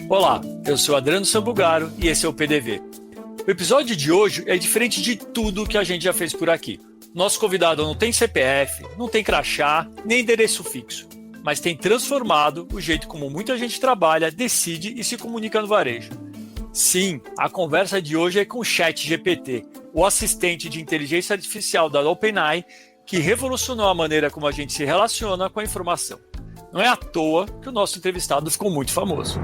Olá, eu sou Adriano Sambugaro e esse é o PDV. O episódio de hoje é diferente de tudo que a gente já fez por aqui. Nosso convidado não tem CPF, não tem crachá, nem endereço fixo, mas tem transformado o jeito como muita gente trabalha, decide e se comunica no varejo. Sim, a conversa de hoje é com o ChatGPT, o assistente de inteligência artificial da OpenAI, que revolucionou a maneira como a gente se relaciona com a informação. Não é à toa que o nosso entrevistado ficou muito famoso.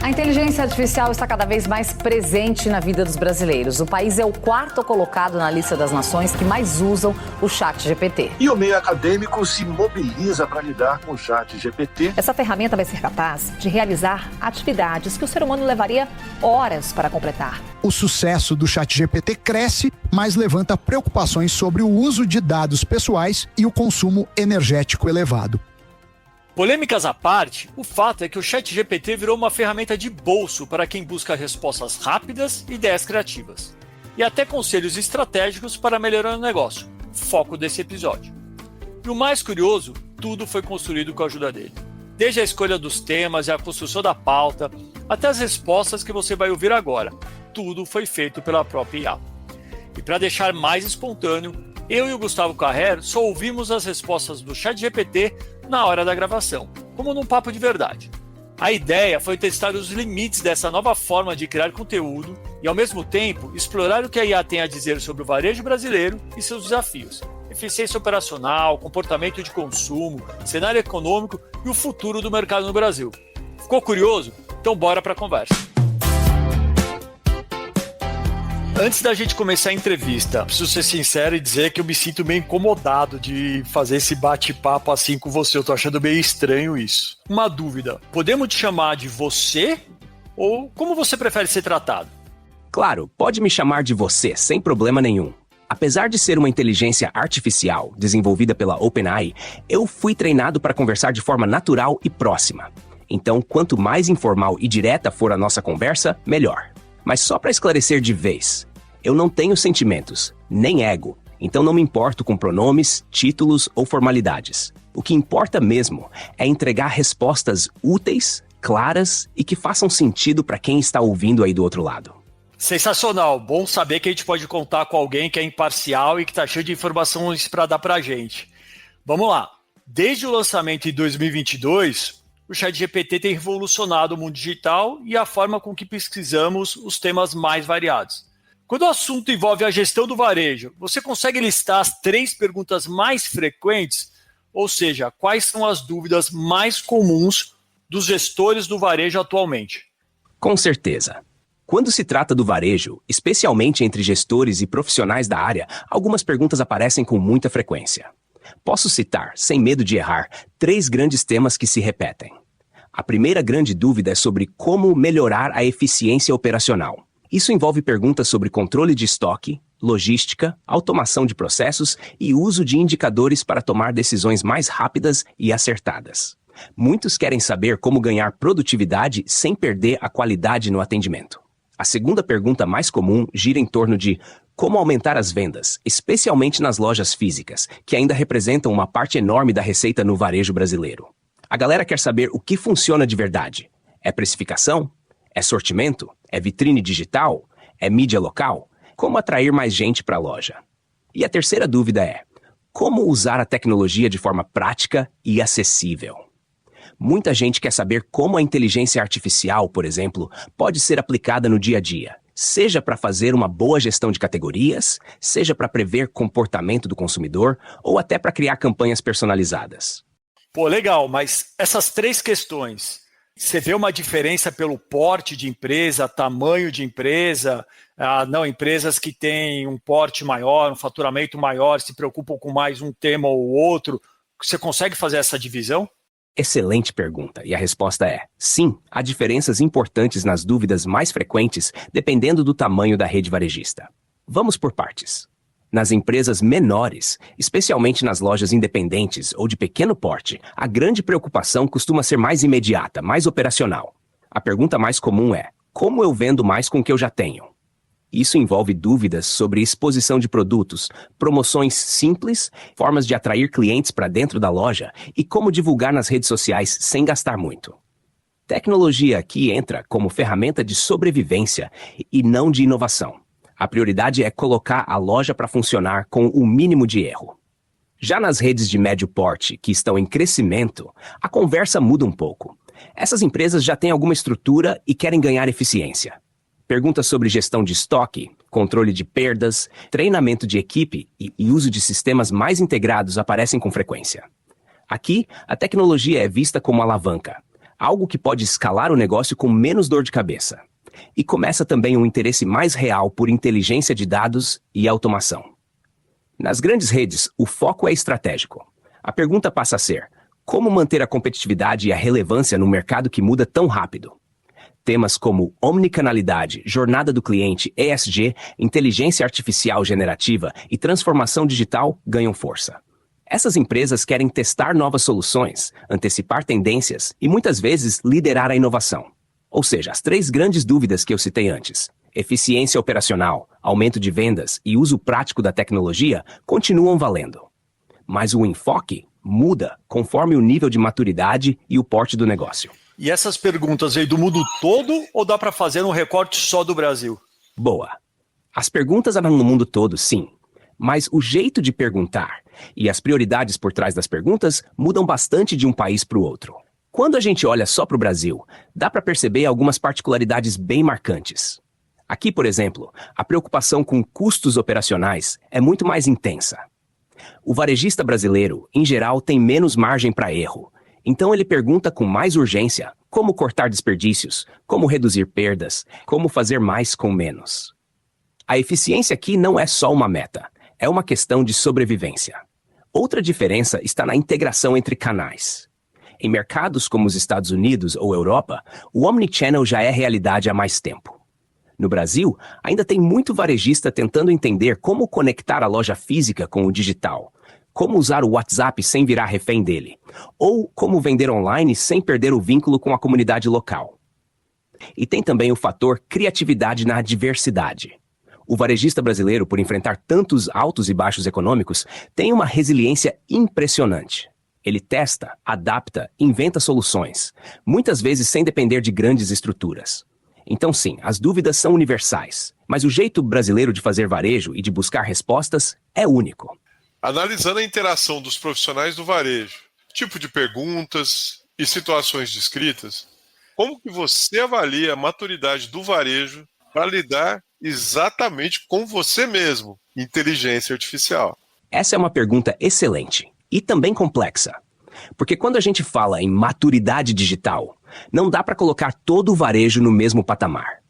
A inteligência artificial está cada vez mais presente na vida dos brasileiros. O país é o quarto colocado na lista das nações que mais usam o ChatGPT. E o meio acadêmico se mobiliza para lidar com o ChatGPT. Essa ferramenta vai ser capaz de realizar atividades que o ser humano levaria horas para completar. O sucesso do ChatGPT cresce, mas levanta preocupações sobre o uso de dados pessoais e o consumo energético elevado. Polêmicas à parte, o fato é que o ChatGPT virou uma ferramenta de bolso para quem busca respostas rápidas e ideias criativas. E até conselhos estratégicos para melhorar o negócio, foco desse episódio. E o mais curioso, tudo foi construído com a ajuda dele. Desde a escolha dos temas e a construção da pauta, até as respostas que você vai ouvir agora. Tudo foi feito pela própria IA. E para deixar mais espontâneo, eu e o Gustavo Carrer só ouvimos as respostas do ChatGPT na hora da gravação, como num papo de verdade. A ideia foi testar os limites dessa nova forma de criar conteúdo e, ao mesmo tempo, explorar o que a IA tem a dizer sobre o varejo brasileiro e seus desafios. Eficiência operacional, comportamento de consumo, cenário econômico e o futuro do mercado no Brasil. Ficou curioso? Então bora para a conversa. Antes da gente começar a entrevista, preciso ser sincero e dizer que eu me sinto meio incomodado de fazer esse bate-papo assim com você. Eu tô achando meio estranho isso. Uma dúvida, podemos te chamar de você ou como você prefere ser tratado? Claro, pode me chamar de você, sem problema nenhum. Apesar de ser uma inteligência artificial desenvolvida pela OpenAI, eu fui treinado para conversar de forma natural e próxima. Então, quanto mais informal e direta for a nossa conversa, melhor. Mas só para esclarecer de vez, eu não tenho sentimentos, nem ego, então não me importo com pronomes, títulos ou formalidades. O que importa mesmo é entregar respostas úteis, claras e que façam sentido para quem está ouvindo aí do outro lado. Sensacional, bom saber que a gente pode contar com alguém que é imparcial e que está cheio de informações para dar para a gente. Vamos lá, desde o lançamento em 2022... o ChatGPT tem revolucionado o mundo digital e a forma com que pesquisamos os temas mais variados. Quando o assunto envolve a gestão do varejo, você consegue listar as 3 perguntas mais frequentes? Ou seja, quais são as dúvidas mais comuns dos gestores do varejo atualmente? Com certeza. Quando se trata do varejo, especialmente entre gestores e profissionais da área, algumas perguntas aparecem com muita frequência. Posso citar, sem medo de errar, 3 grandes temas que se repetem. A primeira grande dúvida é sobre como melhorar a eficiência operacional. Isso envolve perguntas sobre controle de estoque, logística, automação de processos e uso de indicadores para tomar decisões mais rápidas e acertadas. Muitos querem saber como ganhar produtividade sem perder a qualidade no atendimento. A segunda pergunta mais comum gira em torno de como aumentar as vendas, especialmente nas lojas físicas, que ainda representam uma parte enorme da receita no varejo brasileiro. A galera quer saber o que funciona de verdade. É precificação? É sortimento? É vitrine digital? É mídia local? Como atrair mais gente para a loja? E a terceira dúvida é, como usar a tecnologia de forma prática e acessível? Muita gente quer saber como a inteligência artificial, por exemplo, pode ser aplicada no dia a dia. Seja para fazer uma boa gestão de categorias, seja para prever comportamento do consumidor ou até para criar campanhas personalizadas. Pô, legal, mas essas 3 questões, você vê uma diferença pelo porte de empresa, tamanho de empresa, empresas que têm um porte maior, um faturamento maior, se preocupam com mais um tema ou outro, você consegue fazer essa divisão? Excelente pergunta, e a resposta é sim, há diferenças importantes nas dúvidas mais frequentes, dependendo do tamanho da rede varejista. Vamos por partes. Nas empresas menores, especialmente nas lojas independentes ou de pequeno porte, a grande preocupação costuma ser mais imediata, mais operacional. A pergunta mais comum é, como eu vendo mais com o que eu já tenho? Isso envolve dúvidas sobre exposição de produtos, promoções simples, formas de atrair clientes para dentro da loja e como divulgar nas redes sociais sem gastar muito. Tecnologia aqui entra como ferramenta de sobrevivência e não de inovação. A prioridade é colocar a loja para funcionar com o mínimo de erro. Já nas redes de médio porte, que estão em crescimento, a conversa muda um pouco. Essas empresas já têm alguma estrutura e querem ganhar eficiência. Perguntas sobre gestão de estoque, controle de perdas, treinamento de equipe e uso de sistemas mais integrados aparecem com frequência. Aqui, a tecnologia é vista como alavanca, algo que pode escalar o negócio com menos dor de cabeça. E começa também um interesse mais real por inteligência de dados e automação. Nas grandes redes, o foco é estratégico. A pergunta passa a ser: como manter a competitividade e a relevância num mercado que muda tão rápido? Temas como omnicanalidade, jornada do cliente, ESG, inteligência artificial generativa e transformação digital ganham força. Essas empresas querem testar novas soluções, antecipar tendências e muitas vezes liderar a inovação. Ou seja, as 3 grandes dúvidas que eu citei antes, eficiência operacional, aumento de vendas e uso prático da tecnologia, continuam valendo. Mas o enfoque muda conforme o nível de maturidade e o porte do negócio. E essas perguntas veio do mundo todo ou dá para fazer um recorte só do Brasil? Boa. As perguntas eram no mundo todo, sim. Mas o jeito de perguntar e as prioridades por trás das perguntas mudam bastante de um país para o outro. Quando a gente olha só para o Brasil, dá para perceber algumas particularidades bem marcantes. Aqui, por exemplo, a preocupação com custos operacionais é muito mais intensa. O varejista brasileiro, em geral, tem menos margem para erro. Então ele pergunta com mais urgência como cortar desperdícios, como reduzir perdas, como fazer mais com menos. A eficiência aqui não é só uma meta, é uma questão de sobrevivência. Outra diferença está na integração entre canais. Em mercados como os Estados Unidos ou Europa, o omnichannel já é realidade há mais tempo. No Brasil, ainda tem muito varejista tentando entender como conectar a loja física com o digital, como usar o WhatsApp sem virar refém dele, ou como vender online sem perder o vínculo com a comunidade local. E tem também o fator criatividade na diversidade. O varejista brasileiro, por enfrentar tantos altos e baixos econômicos, tem uma resiliência impressionante. Ele testa, adapta, inventa soluções, muitas vezes sem depender de grandes estruturas. Então sim, as dúvidas são universais, mas o jeito brasileiro de fazer varejo e de buscar respostas é único. Analisando a interação dos profissionais do varejo, tipo de perguntas e situações descritas, como que você avalia a maturidade do varejo para lidar exatamente com você mesmo, inteligência artificial? Essa é uma pergunta excelente e também complexa, porque quando a gente fala em maturidade digital, não dá para colocar todo o varejo no mesmo patamar.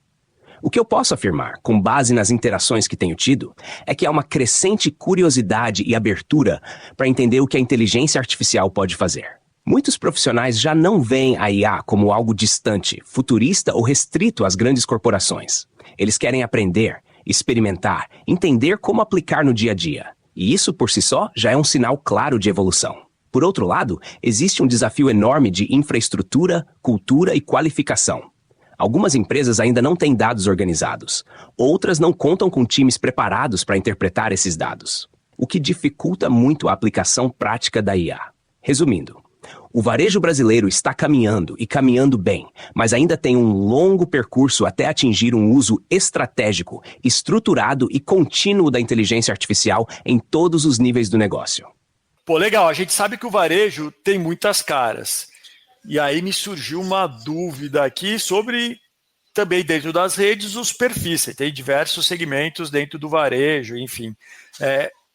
O que eu posso afirmar, com base nas interações que tenho tido, é que há uma crescente curiosidade e abertura para entender o que a inteligência artificial pode fazer. Muitos profissionais já não veem a IA como algo distante, futurista ou restrito às grandes corporações. Eles querem aprender, experimentar, entender como aplicar no dia a dia. E isso, por si só, já é um sinal claro de evolução. Por outro lado, existe um desafio enorme de infraestrutura, cultura e qualificação. Algumas empresas ainda não têm dados organizados. Outras não contam com times preparados para interpretar esses dados, o que dificulta muito a aplicação prática da IA. Resumindo, o varejo brasileiro está caminhando e caminhando bem, mas ainda tem um longo percurso até atingir um uso estratégico, estruturado e contínuo da inteligência artificial em todos os níveis do negócio. Pô, legal. A gente sabe que o varejo tem muitas caras. E aí me surgiu uma dúvida aqui sobre, também dentro das redes, os perfis. Você tem diversos segmentos dentro do varejo, enfim.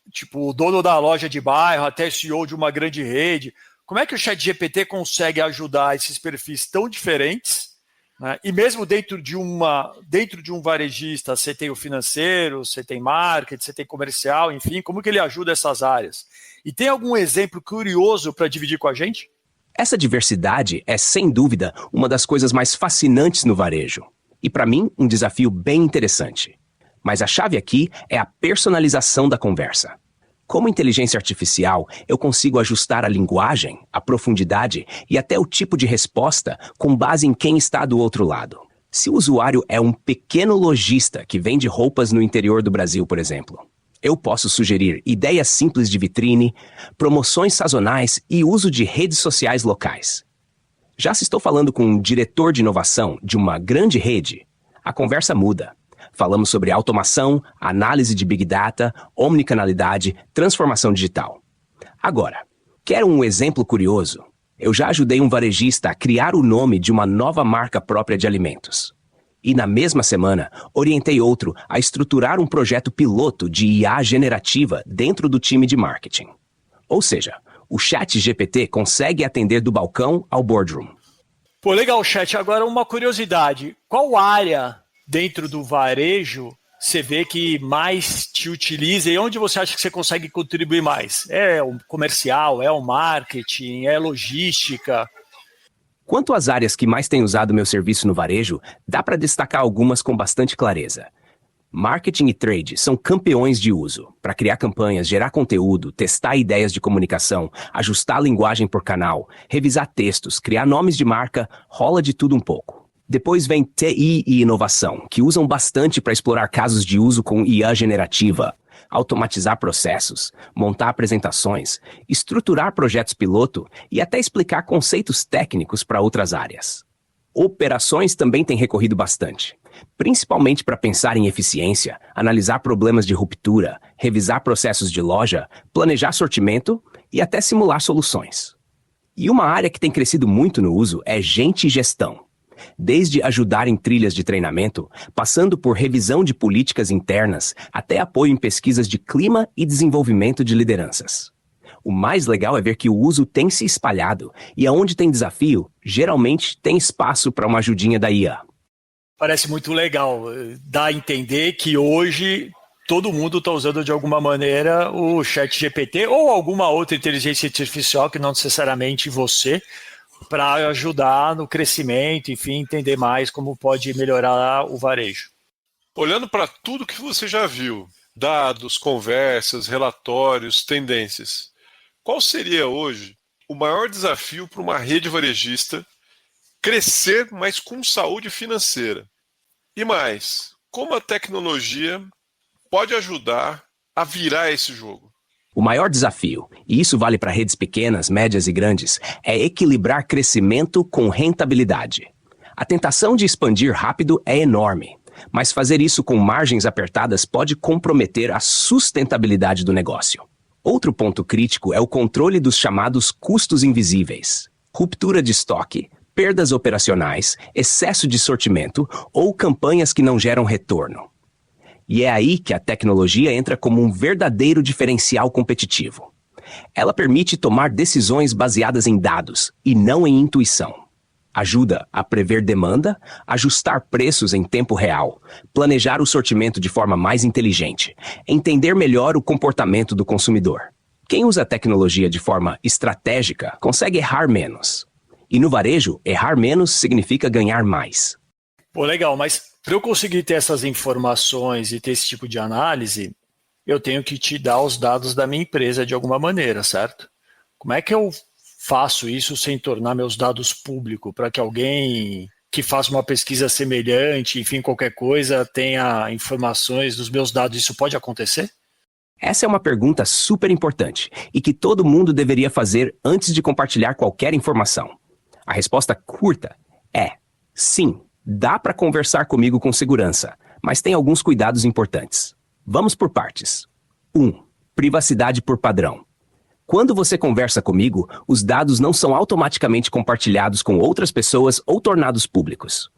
Tipo, o dono da loja de bairro, até CEO de uma grande rede. Como é que o ChatGPT consegue ajudar esses perfis tão diferentes? Né? E mesmo dentro de um varejista, você tem o financeiro, você tem marketing, você tem comercial, enfim. Como que ele ajuda essas áreas? E tem algum exemplo curioso para dividir com a gente? Essa diversidade é, sem dúvida, uma das coisas mais fascinantes no varejo. E, para mim, um desafio bem interessante. Mas a chave aqui é a personalização da conversa. Como inteligência artificial, eu consigo ajustar a linguagem, a profundidade e até o tipo de resposta com base em quem está do outro lado. Se o usuário é um pequeno lojista que vende roupas no interior do Brasil, por exemplo, eu posso sugerir ideias simples de vitrine, promoções sazonais e uso de redes sociais locais. Já se estou falando com um diretor de inovação de uma grande rede, a conversa muda. Falamos sobre automação, análise de Big Data, omnicanalidade, transformação digital. Agora, quer um exemplo curioso? Eu já ajudei um varejista a criar o nome de uma nova marca própria de alimentos. E na mesma semana, orientei outro a estruturar um projeto piloto de IA generativa dentro do time de marketing. Ou seja, o ChatGPT consegue atender do balcão ao boardroom. Pô, legal, Chat. Agora uma curiosidade. Qual área dentro do varejo você vê que mais te utiliza e onde você acha que você consegue contribuir mais? É o comercial, é o marketing, é logística? Quanto às áreas que mais têm usado meu serviço no varejo, dá para destacar algumas com bastante clareza. Marketing e trade são campeões de uso para criar campanhas, gerar conteúdo, testar ideias de comunicação, ajustar a linguagem por canal, revisar textos, criar nomes de marca, rola de tudo um pouco. Depois vem TI e inovação, que usam bastante para explorar casos de uso com IA generativa, automatizar processos, montar apresentações, estruturar projetos piloto e até explicar conceitos técnicos para outras áreas. Operações também têm recorrido bastante, principalmente para pensar em eficiência, analisar problemas de ruptura, revisar processos de loja, planejar sortimento e até simular soluções. E uma área que tem crescido muito no uso é gente e gestão. Desde ajudar em trilhas de treinamento, passando por revisão de políticas internas, até apoio em pesquisas de clima e desenvolvimento de lideranças. O mais legal é ver que o uso tem se espalhado e aonde tem desafio, geralmente tem espaço para uma ajudinha da IA. Parece muito legal. Dá a entender que hoje todo mundo está usando de alguma maneira o ChatGPT ou alguma outra inteligência artificial que não necessariamente você, para ajudar no crescimento, enfim, entender mais como pode melhorar o varejo. Olhando para tudo que você já viu, dados, conversas, relatórios, tendências, qual seria hoje o maior desafio para uma rede varejista crescer, mas com saúde financeira? E mais, como a tecnologia pode ajudar a virar esse jogo? O maior desafio, e isso vale para redes pequenas, médias e grandes, é equilibrar crescimento com rentabilidade. A tentação de expandir rápido é enorme, mas fazer isso com margens apertadas pode comprometer a sustentabilidade do negócio. Outro ponto crítico é o controle dos chamados custos invisíveis. Ruptura de estoque, perdas operacionais, excesso de sortimento ou campanhas que não geram retorno. E é aí que a tecnologia entra como um verdadeiro diferencial competitivo. Ela permite tomar decisões baseadas em dados e não em intuição. Ajuda a prever demanda, ajustar preços em tempo real, planejar o sortimento de forma mais inteligente, entender melhor o comportamento do consumidor. Quem usa a tecnologia de forma estratégica consegue errar menos. E no varejo, errar menos significa ganhar mais. Pô, legal, mas para eu conseguir ter essas informações e ter esse tipo de análise, eu tenho que te dar os dados da minha empresa de alguma maneira, certo? Como é que eu faço isso sem tornar meus dados públicos, para que alguém que faça uma pesquisa semelhante, enfim, qualquer coisa, tenha informações dos meus dados? Isso pode acontecer? Essa é uma pergunta super importante e que todo mundo deveria fazer antes de compartilhar qualquer informação. A resposta curta é sim. Dá para conversar comigo com segurança, mas tem alguns cuidados importantes. Vamos por partes. 1. Privacidade por padrão. Quando você conversa comigo, os dados não são automaticamente compartilhados com outras pessoas ou tornados públicos.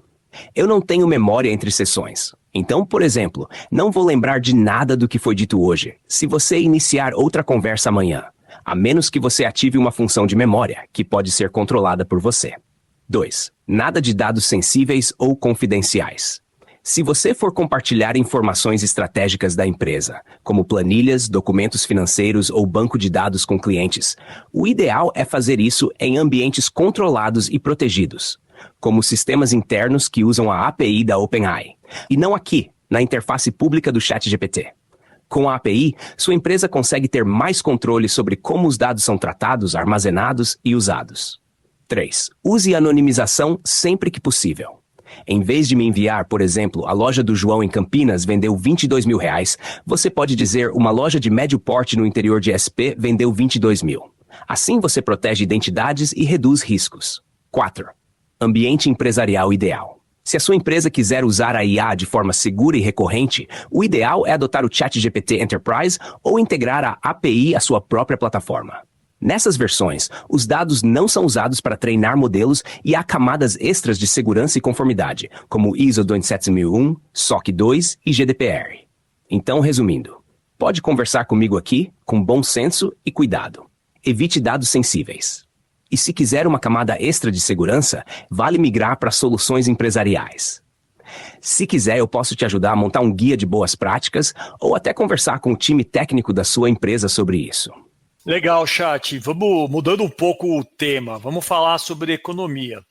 Eu não tenho memória entre sessões. Então, por exemplo, não vou lembrar de nada do que foi dito hoje, se você iniciar outra conversa amanhã, a menos que você ative uma função de memória, que pode ser controlada por você. 2. Nada de dados sensíveis ou confidenciais. Se você for compartilhar informações estratégicas da empresa, como planilhas, documentos financeiros ou banco de dados com clientes, o ideal é fazer isso em ambientes controlados e protegidos, como sistemas internos que usam a API da OpenAI, e não aqui, na interface pública do ChatGPT. Com a API, sua empresa consegue ter mais controle sobre como os dados são tratados, armazenados e usados. 3. Use anonimização sempre que possível. Em vez de me enviar, por exemplo, a loja do João em Campinas vendeu R$22 mil, você pode dizer uma loja de médio porte no interior de SP vendeu 22 mil. Assim você protege identidades e reduz riscos. 4. Ambiente empresarial ideal. Se a sua empresa quiser usar a IA de forma segura e recorrente, o ideal é adotar o ChatGPT Enterprise ou integrar a API à sua própria plataforma. Nessas versões, os dados não são usados para treinar modelos e há camadas extras de segurança e conformidade, como ISO 27001, SOC 2 e GDPR. Então, resumindo, pode conversar comigo aqui com bom senso e cuidado. Evite dados sensíveis. E se quiser uma camada extra de segurança, vale migrar para soluções empresariais. Se quiser, eu posso te ajudar a montar um guia de boas práticas ou até conversar com o time técnico da sua empresa sobre isso. Legal, Chat. Vamos mudando um pouco o tema. Vamos falar sobre economia.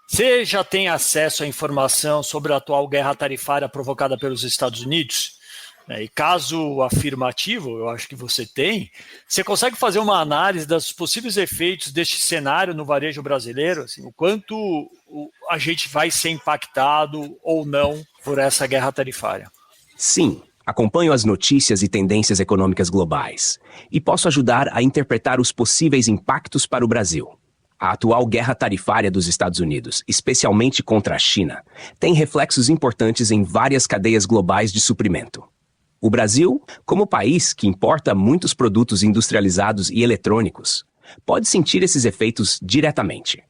Você já tem acesso à informação sobre a atual guerra tarifária provocada pelos Estados Unidos? E caso afirmativo, eu acho que você tem, você consegue fazer uma análise dos possíveis efeitos deste cenário no varejo brasileiro? Assim, o quanto a gente vai ser impactado ou não por essa guerra tarifária? Sim, acompanho as notícias e tendências econômicas globais e posso ajudar a interpretar os possíveis impactos para o Brasil. A atual guerra tarifária dos Estados Unidos, especialmente contra a China, tem reflexos importantes em várias cadeias globais de suprimento. O Brasil, como país que importa muitos produtos industrializados e eletrônicos, pode sentir esses efeitos diretamente.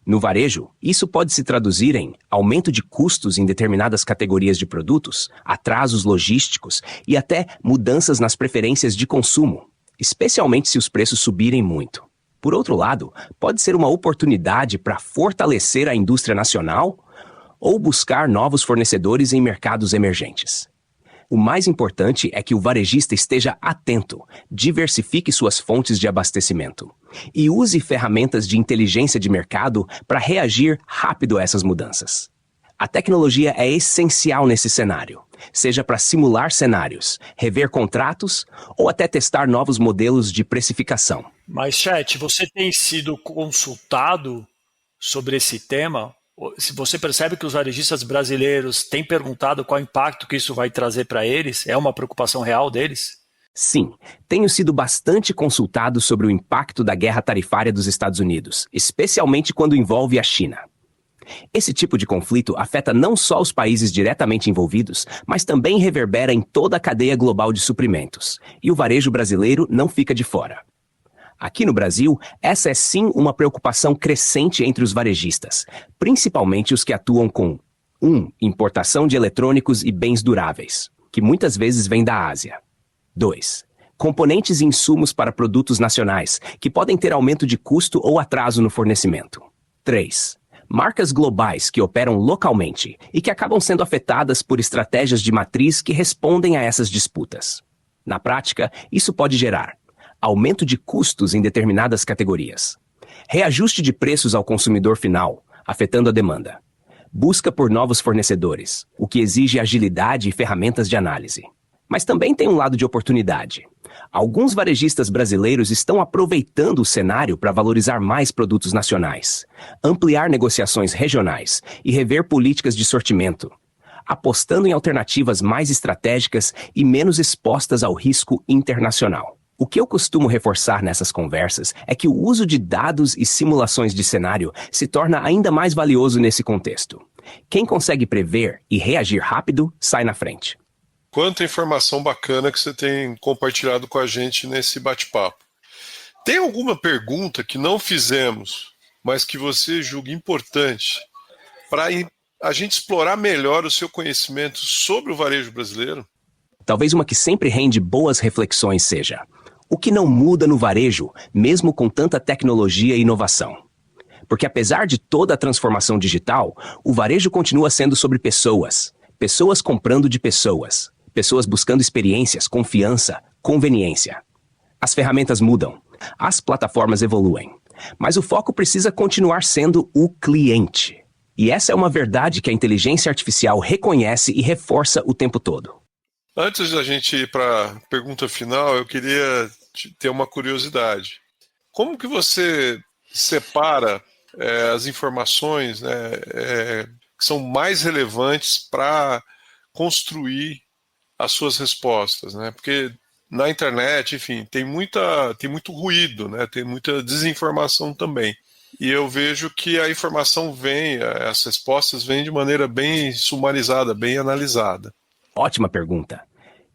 No varejo, isso pode se traduzir em aumento de custos em determinadas categorias de produtos, atrasos logísticos e até mudanças nas preferências de consumo, especialmente se os preços subirem muito. Por outro lado, pode ser uma oportunidade para fortalecer a indústria nacional ou buscar novos fornecedores em mercados emergentes. O mais importante é que o varejista esteja atento, diversifique suas fontes de abastecimento e use ferramentas de inteligência de mercado para reagir rápido a essas mudanças. A tecnologia é essencial nesse cenário, seja para simular cenários, rever contratos ou até testar novos modelos de precificação. Mas, Chat, você tem sido consultado sobre esse tema? Se você percebe que os varejistas brasileiros têm perguntado qual impacto que isso vai trazer para eles, é uma preocupação real deles? Sim, tenho sido bastante consultado sobre o impacto da guerra tarifária dos Estados Unidos, especialmente quando envolve a China. Esse tipo de conflito afeta não só os países diretamente envolvidos, mas também reverbera em toda a cadeia global de suprimentos, e o varejo brasileiro não fica de fora. Aqui no Brasil, essa é sim uma preocupação crescente entre os varejistas, principalmente os que atuam com 1. Importação de eletrônicos e bens duráveis, que muitas vezes vêm da Ásia. 2. Componentes e insumos para produtos nacionais, que podem ter aumento de custo ou atraso no fornecimento. 3. Marcas globais que operam localmente e que acabam sendo afetadas por estratégias de matriz que respondem a essas disputas. Na prática, isso pode gerar aumento de custos em determinadas categorias, reajuste de preços ao consumidor final, afetando a demanda, busca por novos fornecedores, o que exige agilidade e ferramentas de análise. Mas também tem um lado de oportunidade. Alguns varejistas brasileiros estão aproveitando o cenário para valorizar mais produtos nacionais, ampliar negociações regionais e rever políticas de sortimento, apostando em alternativas mais estratégicas e menos expostas ao risco internacional. O que eu costumo reforçar nessas conversas é que o uso de dados e simulações de cenário se torna ainda mais valioso nesse contexto. Quem consegue prever e reagir rápido, sai na frente. Quanta informação bacana que você tem compartilhado com a gente nesse bate-papo. Tem alguma pergunta que não fizemos, mas que você julga importante para a gente explorar melhor o seu conhecimento sobre o varejo brasileiro? Talvez uma que sempre rende boas reflexões seja: o que não muda no varejo, mesmo com tanta tecnologia e inovação? Porque apesar de toda a transformação digital, o varejo continua sendo sobre pessoas. Pessoas comprando de pessoas. Pessoas buscando experiências, confiança, conveniência. As ferramentas mudam. As plataformas evoluem. Mas o foco precisa continuar sendo o cliente. E essa é uma verdade que a inteligência artificial reconhece e reforça o tempo todo. Antes da gente ir para a pergunta final, eu queria ter uma curiosidade. Como que você separa as informações, que que são mais relevantes para construir as suas respostas, né? Porque na internet, enfim, tem muito ruído, né? Tem muita desinformação também. E eu vejo que a informação as respostas vêm de maneira bem sumarizada, bem analisada. Ótima pergunta.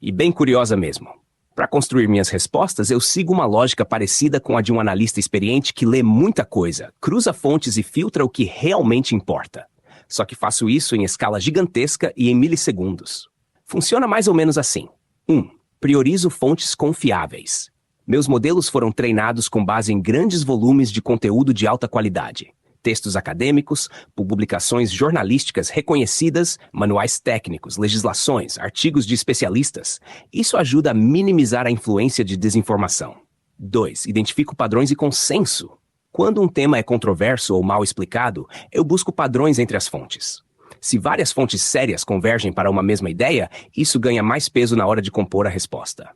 E bem curiosa mesmo. Para construir minhas respostas, eu sigo uma lógica parecida com a de um analista experiente que lê muita coisa, cruza fontes e filtra o que realmente importa. Só que faço isso em escala gigantesca e em milissegundos. Funciona mais ou menos assim. 1. Priorizo fontes confiáveis. Meus modelos foram treinados com base em grandes volumes de conteúdo de alta qualidade. Textos acadêmicos, publicações jornalísticas reconhecidas, manuais técnicos, legislações, artigos de especialistas. Isso ajuda a minimizar a influência de desinformação. 2. Identifico padrões e consenso. Quando um tema é controverso ou mal explicado, eu busco padrões entre as fontes. Se várias fontes sérias convergem para uma mesma ideia, isso ganha mais peso na hora de compor a resposta.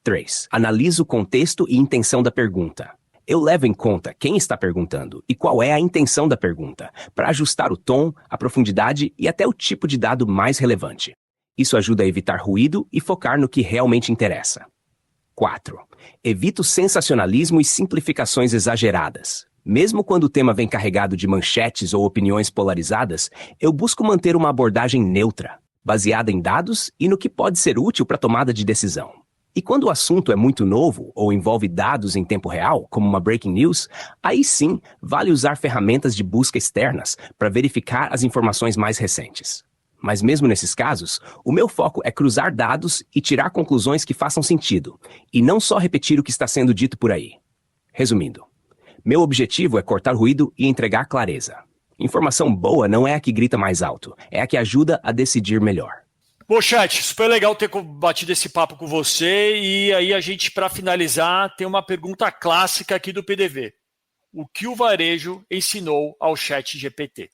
3. Analiso o contexto e intenção da pergunta. Eu levo em conta quem está perguntando e qual é a intenção da pergunta, para ajustar o tom, a profundidade e até o tipo de dado mais relevante. Isso ajuda a evitar ruído e focar no que realmente interessa. 4. Evito sensacionalismo e simplificações exageradas. Mesmo quando o tema vem carregado de manchetes ou opiniões polarizadas, eu busco manter uma abordagem neutra, baseada em dados e no que pode ser útil para a tomada de decisão. E quando o assunto é muito novo ou envolve dados em tempo real, como uma breaking news, aí sim vale usar ferramentas de busca externas para verificar as informações mais recentes. Mas mesmo nesses casos, o meu foco é cruzar dados e tirar conclusões que façam sentido, e não só repetir o que está sendo dito por aí. Resumindo, meu objetivo é cortar ruído e entregar clareza. Informação boa não é a que grita mais alto, é a que ajuda a decidir melhor. Bom, chat, super legal ter batido esse papo com você. E aí a gente, para finalizar, tem uma pergunta clássica aqui do PDV. O que o varejo ensinou ao ChatGPT?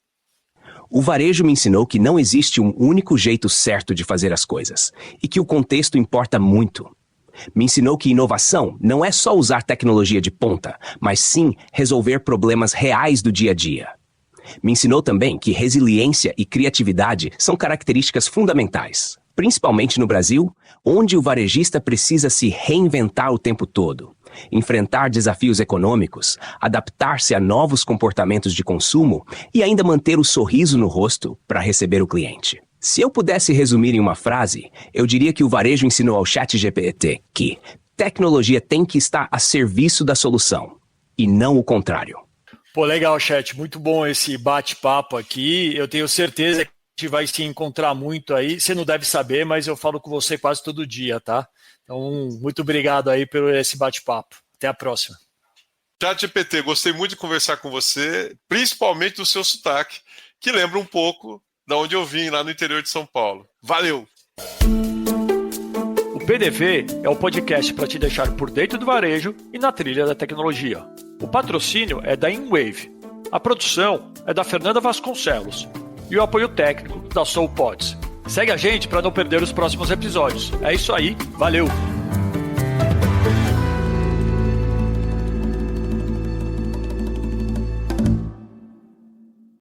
O varejo me ensinou que não existe um único jeito certo de fazer as coisas e que o contexto importa muito. Me ensinou que inovação não é só usar tecnologia de ponta, mas sim resolver problemas reais do dia a dia. Me ensinou também que resiliência e criatividade são características fundamentais, principalmente no Brasil, onde o varejista precisa se reinventar o tempo todo, enfrentar desafios econômicos, adaptar-se a novos comportamentos de consumo e ainda manter o sorriso no rosto para receber o cliente. Se eu pudesse resumir em uma frase, eu diria que o varejo ensinou ao ChatGPT que tecnologia tem que estar a serviço da solução, e não o contrário. Pô, legal, chat. Muito bom esse bate-papo aqui. Eu tenho certeza que a gente vai se encontrar muito aí. Você não deve saber, mas eu falo com você quase todo dia, tá? Então, muito obrigado aí por esse bate-papo. Até a próxima. ChatGPT, gostei muito de conversar com você, principalmente do seu sotaque, que lembra um pouco da onde eu vim, lá no interior de São Paulo. Valeu! O PDV é o podcast para te deixar por dentro do varejo e na trilha da tecnologia. O patrocínio é da InWave. A produção é da Fernanda Vasconcelos e o apoio técnico da SoulPods. Segue a gente para não perder os próximos episódios. É isso aí, valeu!